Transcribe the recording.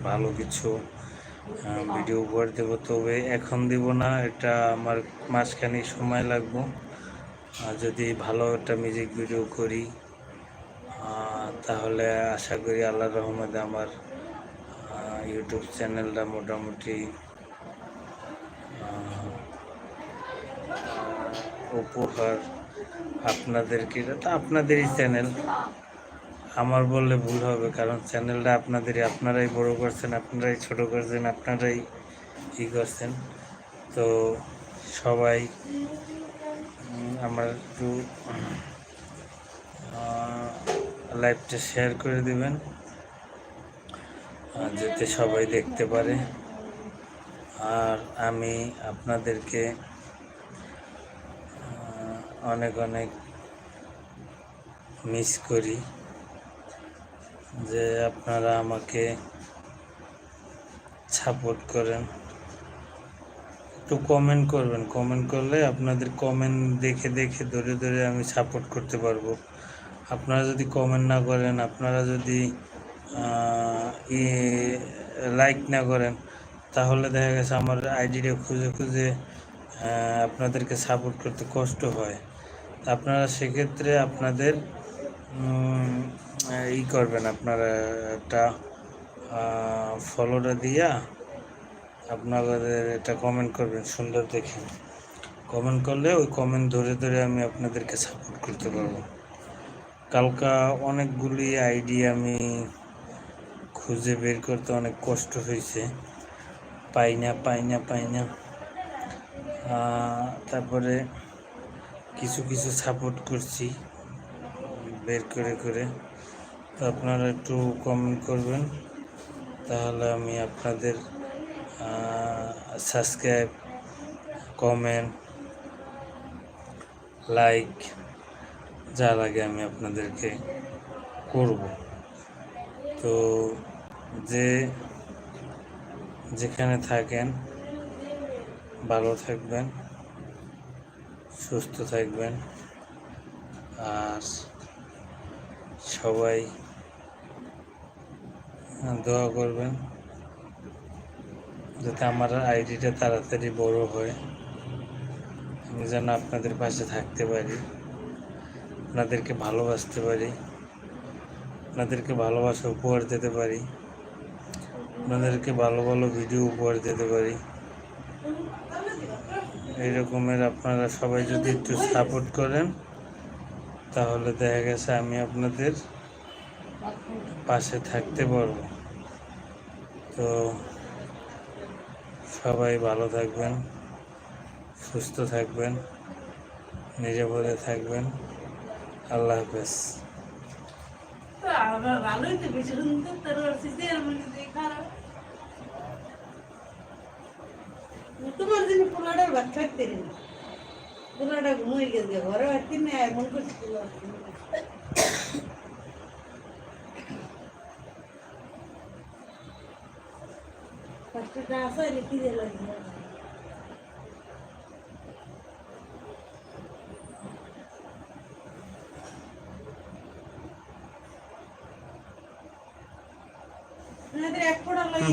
ভালো কিছু ভিডিও উপহার দেবো, তবে এখন দিব না, এটা আমার মাঝখানে সময় লাগবে। যদি ভালো একটা মিউজিক ভিডিও করি তাহলে আশা করি আল্লাহর রহমতে আমার ইউটিউব চ্যানেলটা মোটামুটি উপহার আপনাদেরকে, এটা তো আপনাদেরই চ্যানেল, আমার বললে ভুল হবে, কারণ চ্যানেলটা আপনাদেরই, আপনারাই বড় করছেন, আপনারাই ছোট করছেন, আপনারাই ই করছেন। তো সবাই আমার একটু লাইভটা শেয়ার করে দিবেন যাতে সবাই দেখতে পারে। আর আমি আপনাদেরকে অনেক অনেক মিস করি যে আপনারা আমাকে সাপোর্ট করেন। একটু কমেন্ট করবেন, কমেন্ট করলে আপনাদের কমেন্ট দেখে দেখে ধরে ধরে আমি সাপোর্ট করতে পারবো। আপনারা যদি কমেন্ট না করেন, আপনারা যদি লাইক না করেন, তাহলে দেখা গেছে আমার আইডিটা খুঁজে খুঁজে আপনাদেরকে সাপোর্ট করতে কষ্ট হয়। আপনারা সেক্ষেত্রে আপনাদের ই করবেন, আপনারা একটা ফলোটা দিয়া আপনাদের এটা কমেন্ট করবেন, সুন্দর দেখে কমেন্ট করলে ওই কমেন্ট ধরে ধরে আমি আপনাদেরকে সাপোর্ট করতে পারবো। কালকা অনেকগুলি আইডি আমি খুঁজে বের করতে অনেক কষ্ট হয়েছে, পাই না। তারপরে কিছু কিছু সাপোর্ট করছি বের করে করে। তো আপনারা একটু কমেন্ট করবেন, তাহলে আমি আপনাদের সাবস্ক্রাইব, কমেন্ট, লাইক যা লাগে আমি আপনাদেরকে করব। তো যেখানে থাকেন ভালো থাকবেন, সুস্থ থাকবেন, আর সবাই দোয়া করবেন যাতে আমার আইডিটা তাড়াতাড়ি বড় হয়, আমি যেন আপনাদের পাশে থাকতে পারি, আপনাদেরকে ভালোবাসতে পারি, আপনাদেরকে ভালোবাসা উপহার দিতে পারি, আপনাদেরকে ভালো ভালো ভিডিও উপহার দিতে পারি। এই রকমের আপনারা সবাই যদি একটু সাপোর্ট করেন, তাহলে দেখা গেছে আমি আপনাদের পাশে থাকতে পারবো। তো সবাই ভালো থাকবেন, সুস্থ থাকবেন, নিরাপদে থাকবেন। আল্লাহ হাফেজ। তোমার জন্য পোলাটার ভাত খাইতে না, পোলাটা ঘুমিয়ে গেছে ঘরে বাড়তে না, এমন করছি কষ্টটা আসে লিখি দিল। এক ফোড়া লাগে।